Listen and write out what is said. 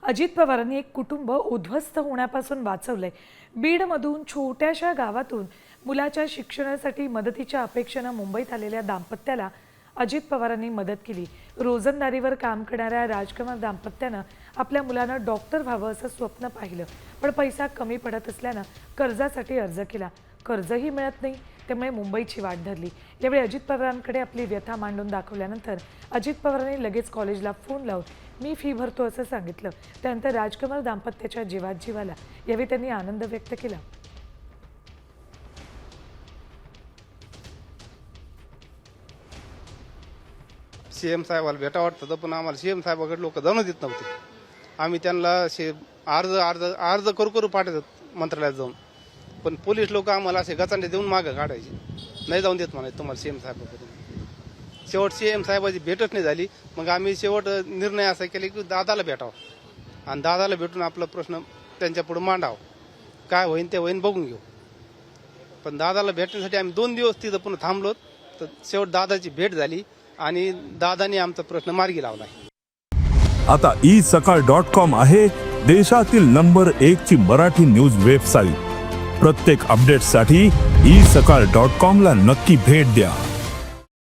अजित पवारांनी एक कुटुंब उद्ध्वस्त होण्यापासून वाचवलंय। बीडमधून छोट्याशा गावातून मुलाच्या शिक्षणासाठी मदतीच्या अपेक्षेने मुंबईत आलेल्या दाम्पत्याला अजित पवारांनी मदत केली। रोजंदारीवर काम करणाऱ्या राजकुमार दाम्पत्यानं आपल्या मुलांना डॉक्टर व्हावं असं स्वप्न पाहिलं, पण पैसा कमी पडत असल्यानं कर्जासाठी अर्ज केला। कर्जही मिळत नाही, त्यामुळे मुंबईची वाट धरली। यावेळी अजित पवारांकडे आपली व्यथा मांडून दाखवल्यानंतर अजित पवारांनी लगेच कॉलेजला फोन लावून मी फी भरतो असं सांगितलं। त्यानंतर राजकुमार दाम्पत्याच्या जीवात जीव आला। यावेळी त्यांनी आनंद व्यक्त केला। सीएम साहेबाला भेटा वाटतं, पण आम्हाला सीएम साहेबाकडे लोक जाणं देत नव्हते। आम्ही त्यांना अर्ज अर्ज अर्ज करू पाठवतात मंत्रालयात जाऊन, पण पोलीस लोक आम्हाला असे गचांडे देऊन मागं काढायचे, नाही जाऊन देत म्हणायचे तुम्हाला सीएम साहेबाकडून। शेवट सीएम साहेबाची भेटच नाही झाली। मग आम्ही शेवट निर्णय असा केला की दादाला भेटावं आणि दादाला भेटून आपला प्रश्न त्यांच्या पुढे मांडावं, काय होईन ते होईन बघून घेऊ। पण दादाला भेटण्यासाठी आम्ही 2 दिवस तिथं पुन्हा थांबलो, तर शेवट दादाची भेट झाली आणि दादाने आमचा प्रश्न मार्गी लावला। आता isakal.com आहे देशातील नंबर 1 ची मराठी न्यूज वेबसाईट। प्रत्येक अपडेटसाठी isakal.com ला नक्की भेट द्या।